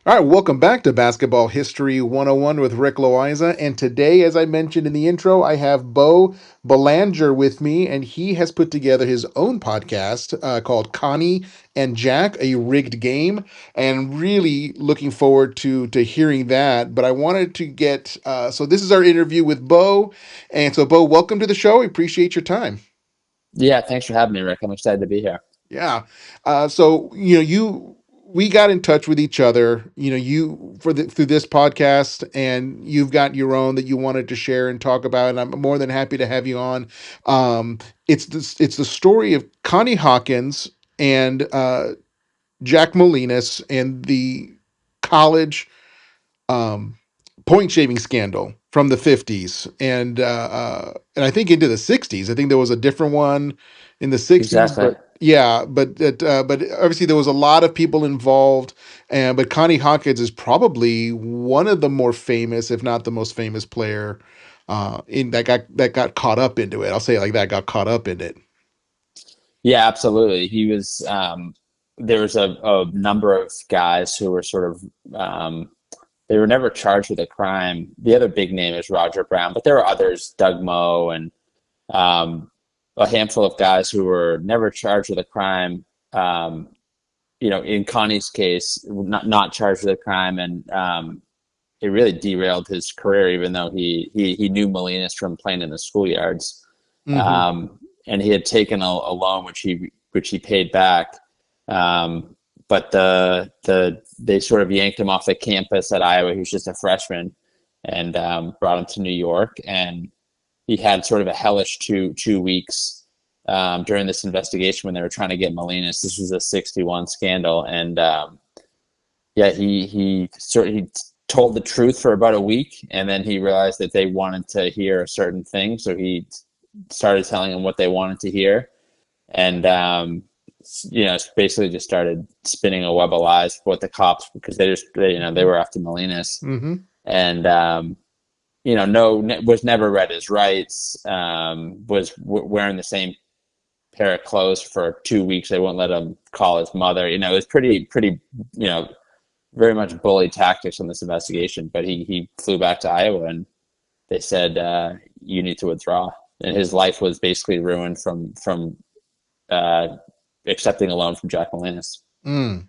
All right, welcome back to Basketball History 101 with Rick Lyoza. And today, as I mentioned in the intro, I have Bo Belanger with me, and he has put together his own podcast called Connie and Jack, a rigged game. And really looking forward to hearing that. But I wanted to get so this is our interview with Bo. And so, Bo, welcome to the show. We appreciate your time. Yeah, thanks for having me, Rick. I'm excited to be here. Yeah. So we got in touch with each other. You through this podcast, and you've got your own that you wanted to share and talk about. And I'm more than happy to have you on. It's the story of Connie Hawkins and Jack Molinas and the college um, point shaving scandal from the 50s and I think into the 60s. I think there was a different one in the 60s, Exactly. but yeah, but obviously there was a lot of people involved, and but Connie Hawkins is probably one of the more famous, if not the most famous player in that got caught up into it. I'll say it like that, got caught up in it. Yeah, absolutely. There was a number of guys who were sort of, they were never charged with a crime. The other big name is Roger Brown, but there were others, Doug Moe, and um, a handful of guys who were never charged with a crime. Um, in Connie's case, not charged with a crime, and it really derailed his career, even though he knew Molinas from playing in the schoolyards. Hmm. And he had taken a loan which he paid back. Um, but they sort of yanked him off the campus at Iowa. He was just a freshman, and brought him to New York. And he had sort of a hellish two weeks during this investigation when they were trying to get Molinas. This was a '61 scandal, and yeah, he told the truth for about a week, and then he realized that they wanted to hear a certain thing, so he started telling them what they wanted to hear, and basically just started spinning a web of lies for what the cops, because they were after Molinas, Hmm. and no, was never read his rights, was wearing the same pair of clothes for 2 weeks. They wouldn't let him call his mother. It was pretty, you know, very much bully tactics in this investigation. But he flew back to Iowa, and they said, you need to withdraw. And his life was basically ruined from uh, accepting a loan from Jack Molinas. Mm.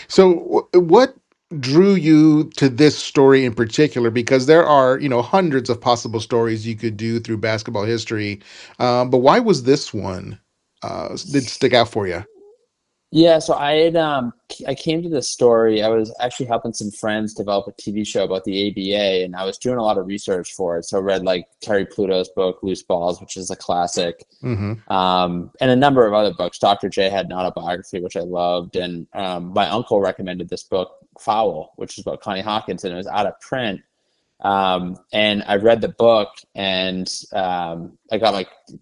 So, what drew you to this story in particular? Because there are, hundreds of possible stories you could do through basketball history, but why was this one did stick out for you? Yeah, so I came to this story. I was actually helping some friends develop a TV show about the ABA, and I was doing a lot of research for it. So I read like Terry Pluto's book Loose Balls, which is a classic, Hmm. and a number of other books. Dr. J had an autobiography, which I loved, and my uncle recommended this book Foul, which is about Connie Hawkins, and it was out of print. And I read the book, and I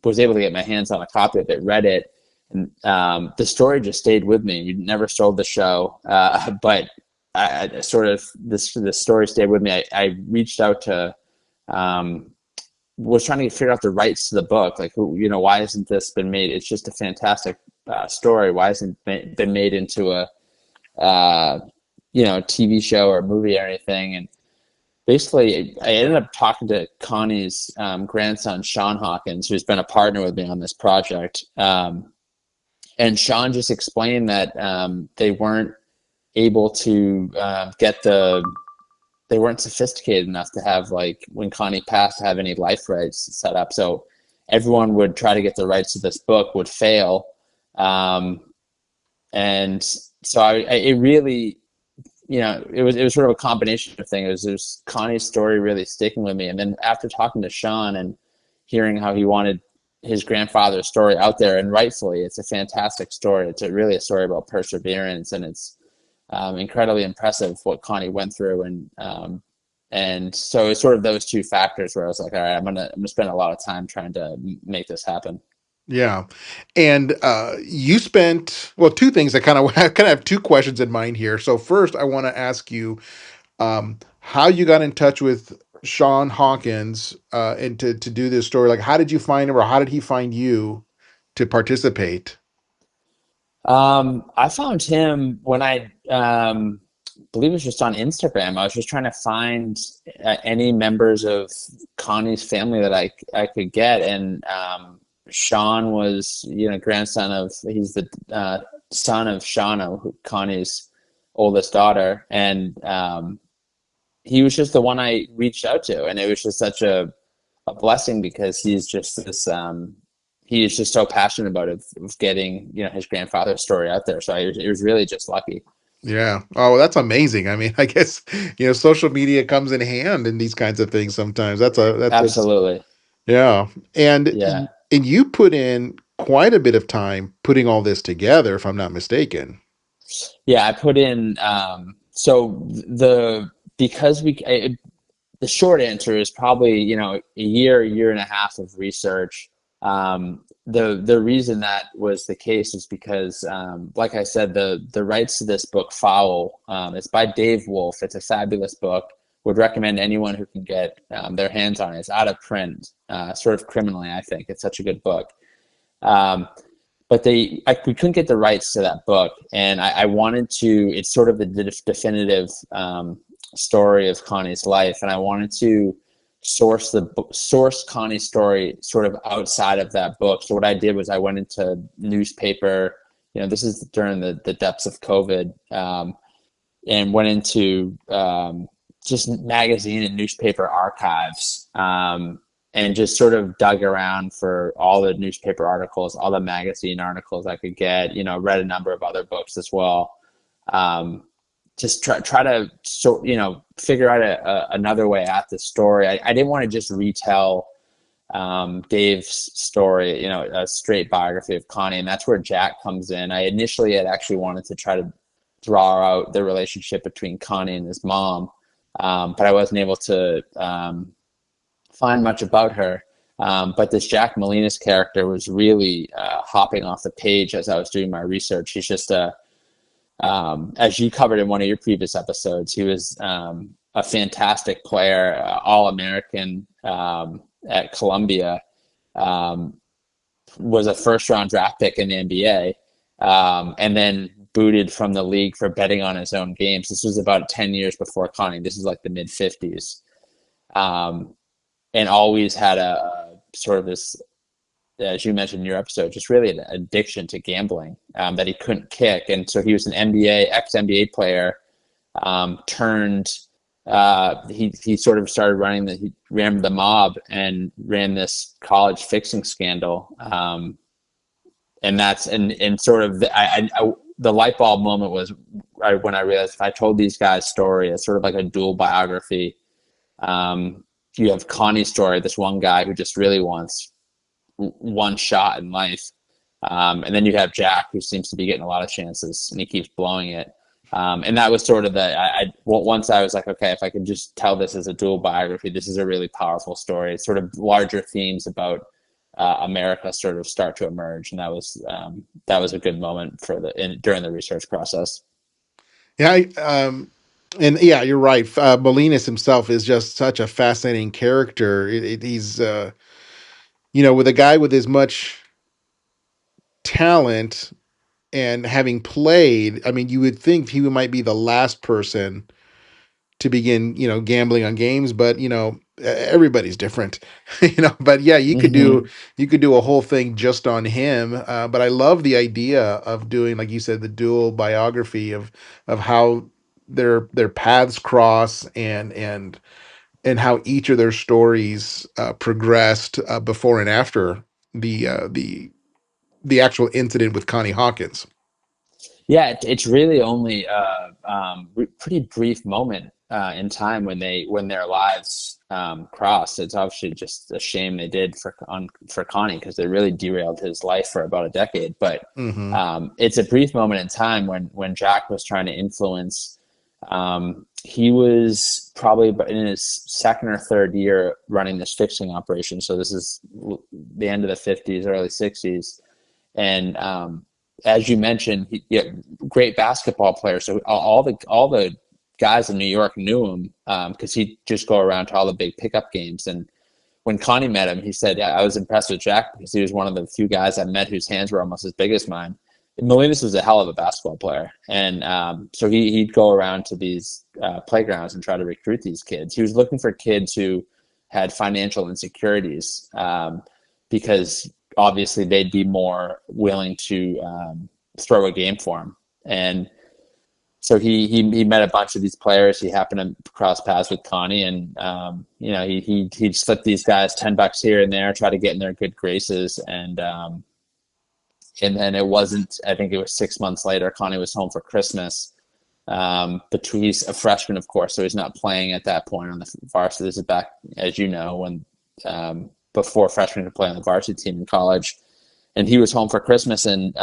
was able to get my hands on a copy of it, read it, and the story just stayed with me. We never sold the show, but I sort of this story stayed with me. I reached out to was trying to figure out the rights to the book, like why hasn't this been made? It's just a fantastic story. Why hasn't it been made into a TV show or a movie or anything? And basically, I ended up talking to Connie's grandson, Shawn Hawkins, who's been a partner with me on this project. And Shawn just explained that they weren't able to they weren't sophisticated enough to have, like, when Connie passed, to have any life rights set up. So everyone would try to get the rights to this book, would fail. Um, and so it really, it was sort of a combination of things. It was Connie's story really sticking with me, and then after talking to Shawn and hearing how he wanted his grandfather's story out there, and rightfully, it's a fantastic story. It's really a story about perseverance, and it's incredibly impressive what Connie went through, and so it's sort of those two factors where I was like, all right, I'm gonna spend a lot of time trying to make this happen. Yeah, and you spent well two things. I kind of I kind of have two questions in mind here. So first, I want to ask you how you got in touch with Shawn Hawkins and to do this story. Like, how did you find him, or how did he find you to participate? I found him when I believe it was just on Instagram. I was just trying to find any members of Connie's family that I could get, and Shawn was, grandson of, he's the son of Shauna, Connie's oldest daughter, and he was just the one I reached out to, and it was just such a blessing because he's just this. He is just so passionate about it, of getting his grandfather's story out there. So it was really just lucky. Yeah. Oh, well, that's amazing. I mean, I guess social media comes in hand in these kinds of things sometimes. That's Absolutely, yeah. And yeah. and you put in quite a bit of time putting all this together, if I'm not mistaken. Yeah, I put in so the because we the short answer is probably a year and a half of research. The reason that was the case is because like I said, the rights to this book, Foul, it's by Dave Wolf. It's a fabulous book. Would recommend anyone who can get their hands on it. It's out of print, sort of criminally, I think. It's such a good book. Um, but we couldn't get the rights to that book, and I wanted to. It's sort of the definitive story of Connie's life, and I wanted to source Connie's story sort of outside of that book. So what I did was I went into newspaper. This is during the depths of COVID, and went into just magazine and newspaper archives. And just sort of dug around for all the newspaper articles, all the magazine articles I could get, read a number of other books as well. Just try to figure out another way at the story. I didn't want to just retell Dave's story, a straight biography of Connie, and that's where Jack comes in. I initially had actually wanted to try to draw out the relationship between Connie and his mom, but I wasn't able to find much about her. But this Jack Molinas character was really hopping off the page as I was doing my research. He's just as you covered in one of your previous episodes, he was a fantastic player, All-American at Columbia, was a first-round draft pick in the NBA, and then booted from the league for betting on his own games. This was about 10 years before Connie. This is like the mid-50s. And always had a sort of this, as you mentioned in your episode, just really an addiction to gambling that he couldn't kick. And so he was an ex-NBA player, turned, he sort of started he ran the mob and ran this college fixing scandal. And that's, and sort of, the light bulb moment was when I realized if I told these guys' story as sort of like a dual biography, you have Connie's story, this one guy who just really wants one shot in life. And then you have Jack, who seems to be getting a lot of chances and he keeps blowing it. And that was sort of once I was like, okay, if I could just tell this as a dual biography, this is a really powerful story. It's sort of larger themes about America sort of start to emerge. And that was a good moment during the research process. Yeah, and yeah, you're right. Molinas himself is just such a fascinating character. He's with a guy with as much talent and having played. I mean, you would think he might be the last person to begin, gambling on games, but everybody's different, but yeah, Mm-hmm. you could do a whole thing just on him. But I love the idea of doing, like you said, the dual biography of how their paths cross and how each of their stories progressed before and after the actual incident with Connie Hawkins. Yeah, it's really only a pretty brief moment in time when their lives crossed. It's obviously just a shame they did for Connie because they really derailed his life for about a decade. But Hmm. it's a brief moment in time when Jack was trying to influence. He was probably in his second or third year running this fixing operation. So this is the end of the 50s, early 60s, and as you mentioned, great basketball player. So all the guys in New York knew him because he'd just go around to all the big pickup games. And when Connie met him, he said, "Yeah, I was impressed with Jack because he was one of the few guys I met whose hands were almost as big as mine." Molinas was a hell of a basketball player, and so he'd go around to these playgrounds and try to recruit these kids. He was looking for kids who had financial insecurities, because obviously they'd be more willing to throw a game for him. And so he met a bunch of these players. He happened to cross paths with Connie, and he'd slip these guys $10 here and there, try to get in their good graces, and then it wasn't, I think it was 6 months later, Connie was home for Christmas. But he's a freshman, of course, so he's not playing at that point on the varsity. This is back, as you know, when before freshmen could play on the varsity team in college. And he was home for Christmas, and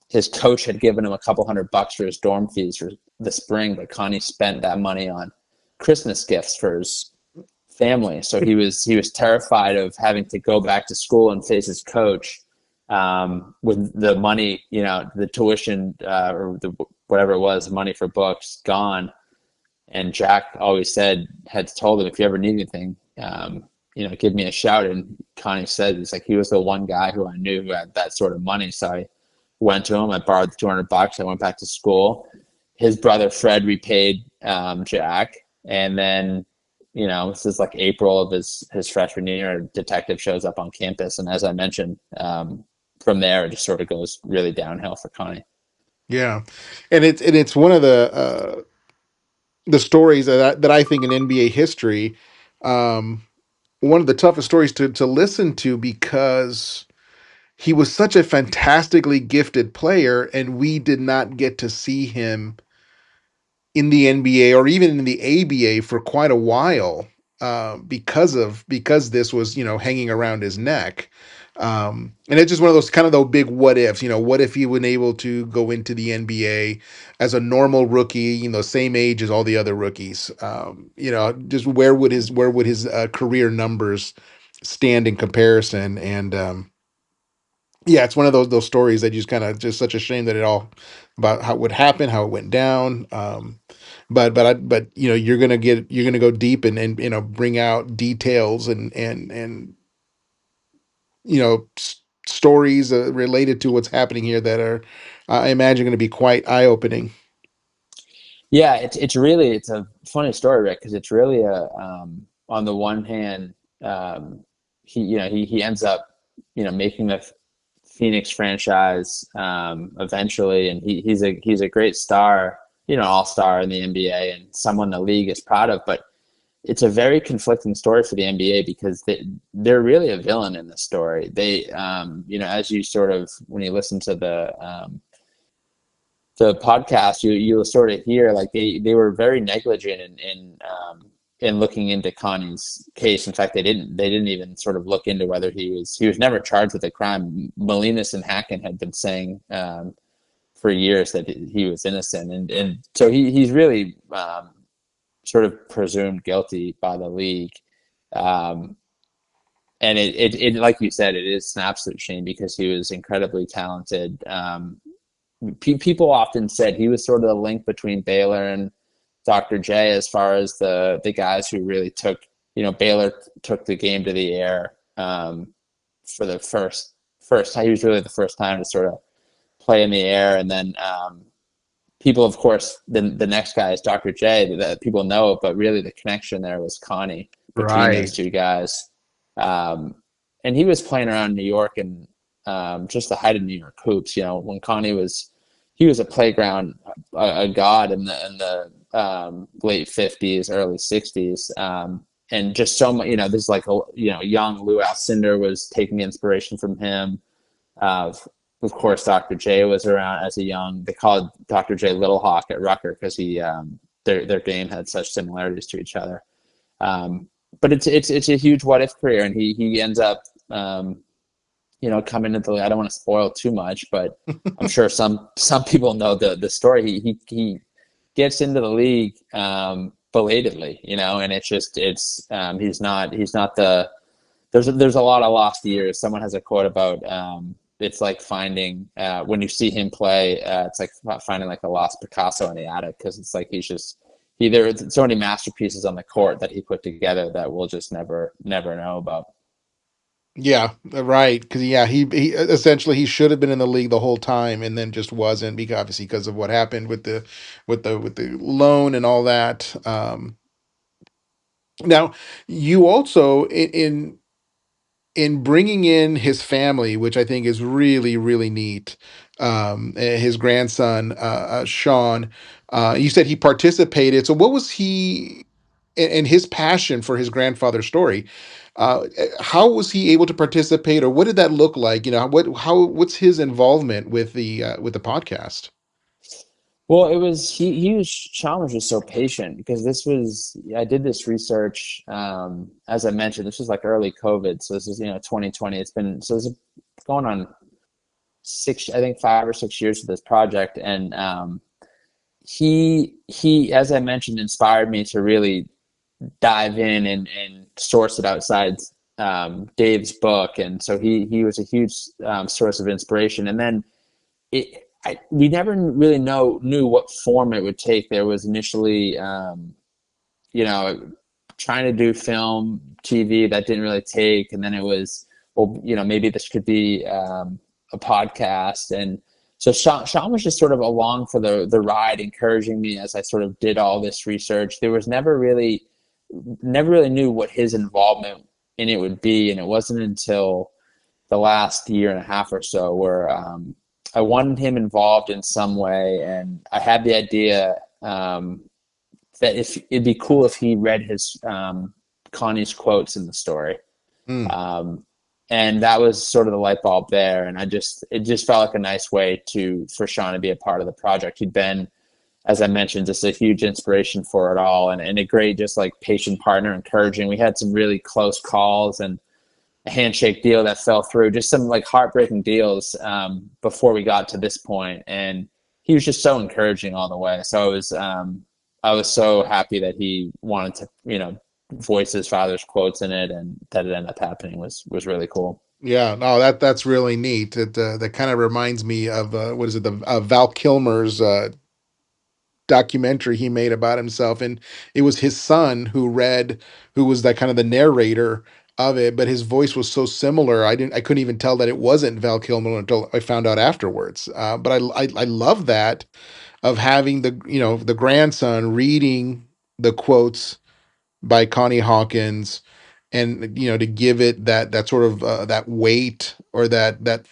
his coach had given him a couple $100 for his dorm fees for the spring, but Connie spent that money on Christmas gifts for his family. So he was terrified of having to go back to school and face his coach with the money, the tuition or whatever it was, money for books gone. And Jack always had told him, if you ever need anything, give me a shout. And Connie said, it's like, he was the one guy who I knew who had that sort of money. So I went to him, I borrowed the $200. I went back to school. His brother, Fred, repaid Jack. And then, this is like April of his freshman year, a detective shows up on campus. And as I mentioned, from there, it just sort of goes really downhill for Connie. Yeah, and it's one of the stories that I think in NBA history, um, one of the toughest stories to listen to, because he was such a fantastically gifted player, and we did not get to see him in the NBA or even in the ABA for quite a while, because this was hanging around his neck. And it's just one of those kind of those big what ifs. What if he was able to go into the NBA as a normal rookie, same age as all the other rookies? Just where would his career numbers stand in comparison? And yeah, it's one of those stories that just kind of just such a shame that it all about how it would happen, how it went down. But you're gonna go deep and bring out details and stories related to what's happening here that are, I imagine, going to be quite eye opening. Yeah, it's a funny story, Rick, because it's really on the one hand, he ends up making the Phoenix franchise eventually, and he's a great star, all star in the NBA and someone the league is proud of. But it's a very conflicting story for the NBA because they're really a villain in this story. They, as you sort of, when you listen to the podcast, you'll sort of hear like they were very negligent in looking into Connie's case. In fact, they didn't even sort of look into whether he was never charged with a crime. Molinas and Hacken had been saying for years that he was innocent, and so he's really sort of presumed guilty by the league. And it like you said, it is an absolute shame because he was incredibly talented. People often said he was sort of the link between Baylor and Dr. J as far as the guys who really took, Baylor took the game to the air for the first time. He was really the first time to sort of play in the air. And then people, of course, the next guy is Dr. J, that people know it, but really the connection there was Connie between those Right. two guys. And he was playing around New York and just the height of New York hoops. When Connie he was a playground a god in the late 50s, early 60s, and just so much. There's like young Lou Alcindor was taking inspiration from him. Of course, Dr. J was around as a young. They called Dr. J Little Hawk at Rucker because their game had such similarities to each other. But it's a huge what if career, and he ends up coming into the league. I don't want to spoil too much, but I'm sure some people know the story. He gets into the league belatedly, and he's not the there's a lot of lost years. Someone has a quote about it's like finding when you see him play, it's like finding like a lost Picasso in the attic, because it's like there are so many masterpieces on the court that he put together that we'll just never know about. Yeah, right. Because yeah, he essentially he should have been in the league the whole time, and then just wasn't because obviously because of what happened with the loan and all that. Now you also in bringing in his family, which I think is really really neat. His grandson, Shawn. You said he participated. So what was he and his passion for his grandfather's story? How was he able to participate, or what did that look like? You know, what's his involvement with the podcast? Well, it was he was Shawn was just so patient because this was I did this research as I mentioned, this was like early COVID, so this is 2020. It's been so this is going on six, I think 5 or 6 years of this project, and he as I mentioned inspired me to really dive in and source it outside Dave's book, and so he was a huge source of inspiration, and then we never really knew what form it would take. There was initially, you know, trying to do film, TV that didn't really take, and then it was, well, maybe this could be a podcast, and so Shawn was just sort of along for the ride, encouraging me as I sort of did all this research. There was never really knew what his involvement in it would be, and it wasn't until the last year and a half or so where I wanted him involved in some way, and I had the idea that if it'd be cool if he read his Connie's quotes in the story, Mm, um, and that was sort of the light bulb there. And it just felt like a nice way for Shawn to be a part of the project. He'd been, as I mentioned, just a huge inspiration for it all, and a great just like patient partner, encouraging. We had some really close calls and a handshake deal that fell through, just some like heartbreaking deals before we got to this point, and he was just so encouraging all the way. So I was so happy that he wanted to voice his father's quotes in it, and that it ended up happening was really cool. yeah, no, that's really neat. That kind of reminds me of what is it, the Val Kilmer's documentary he made about himself, and it was his son who was that kind of the narrator of it, but his voice was so similar. I couldn't even tell that it wasn't Val Kilmer until I found out afterwards. But I love that of having the grandson reading the quotes by Connie Hawkins, and to give it that sort of that weight, or that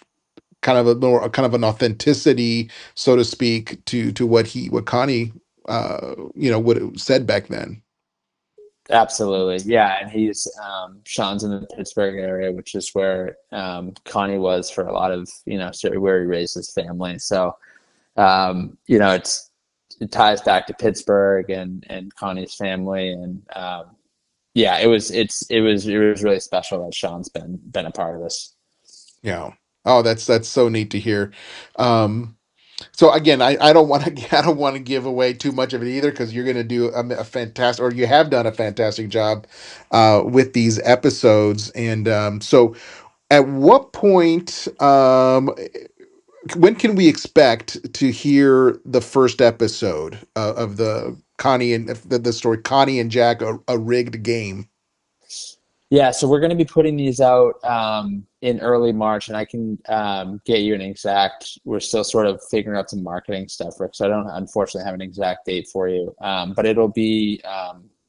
kind of a more kind of an authenticity, so to speak, to what Connie what it said back then. Absolutely, yeah, and Shawn's in the Pittsburgh area, which is where Connie was for a lot of sort of where he raised his family. So it ties back to Pittsburgh and Connie's family, and yeah, it was really special that Shawn's been a part of this. Yeah. Oh, that's so neat to hear. Um, so again, I don't want to I don't want to give away too much of it either, because you're going to do a fantastic, or you have done a fantastic job with these episodes. And so, at what point, when can we expect to hear the first episode of the Connie and the story Connie and Jack, a rigged game? Yeah, so we're going to be putting these out in early March, and I can get you an exact. We're still sort of figuring out some marketing stuff, Rick. So I don't unfortunately have an exact date for you, but it'll be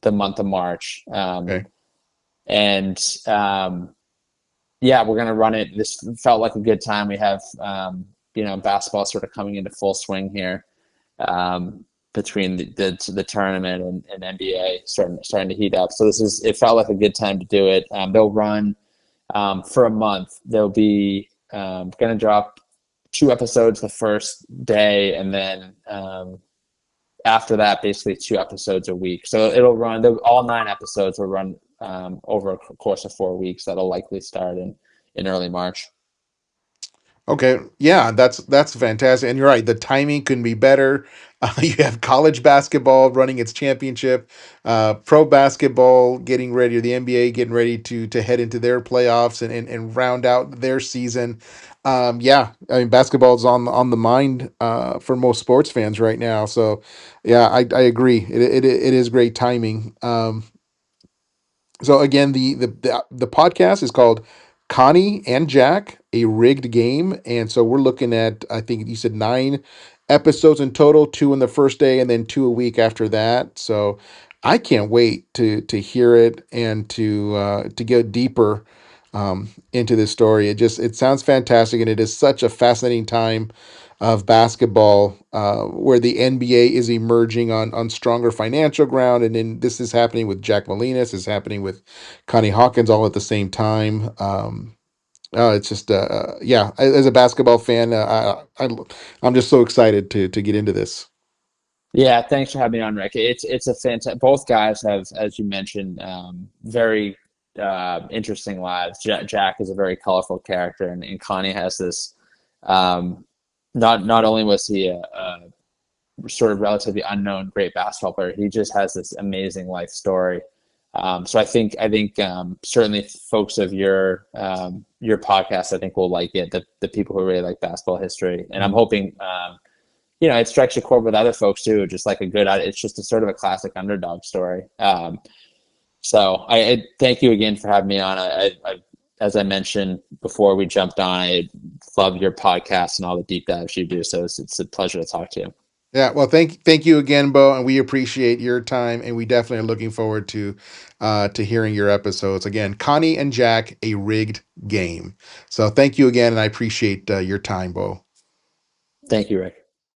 the month of March, Okay. and yeah, we're going to run it. This felt like a good time. We have basketball sort of coming into full swing here. Between the tournament and NBA starting to heat up. So it felt like a good time to do it. They'll run for a month. They'll be going to drop 2 episodes the first day, and then after that, basically 2 episodes a week. So it'll run. All 9 episodes will run over a course of 4 weeks. That'll likely start in early March. Okay, yeah, that's fantastic, and you're right. The timing couldn't be better. You have college basketball running its championship, pro basketball getting ready, or the NBA getting ready to head into their playoffs and round out their season. Yeah, I mean basketball's on the mind for most sports fans right now. So, yeah, I agree. It is great timing. So again, the podcast is called Connie and Jack, a rigged game. And so we're looking at, I think you said 9 episodes in total, two in the first day and then two a week after that. So I can't wait to hear it and to get deeper into this story. It sounds fantastic, and it is such a fascinating time of basketball where the NBA is emerging on stronger financial ground, and then this is happening with Jack Molinas, is happening with Connie Hawkins all at the same time. It's just yeah. As a basketball fan, I'm just so excited to get into this. Yeah, thanks for having me on, Rick. It's a fantastic. Both guys have, as you mentioned, very interesting lives. Jack is a very colorful character, and Connie has this. Um, not only was he a sort of relatively unknown great basketball player, he just has this amazing life story. So I think certainly folks of your podcast I think will like it. The people who really like basketball history, and I'm hoping. It strikes a chord with other folks too. Just like a good, it's just a sort of a classic underdog story. So I thank you again for having me on. As I mentioned before we jumped on, I love your podcast and all the deep dives you do. So it's a pleasure to talk to you. Yeah, well, thank you again, Bo, and we appreciate your time, and we definitely are looking forward to hearing your episodes again. Connie and Jack, a rigged game. So thank you again, and I appreciate your time, Bo. Thank you, Rick.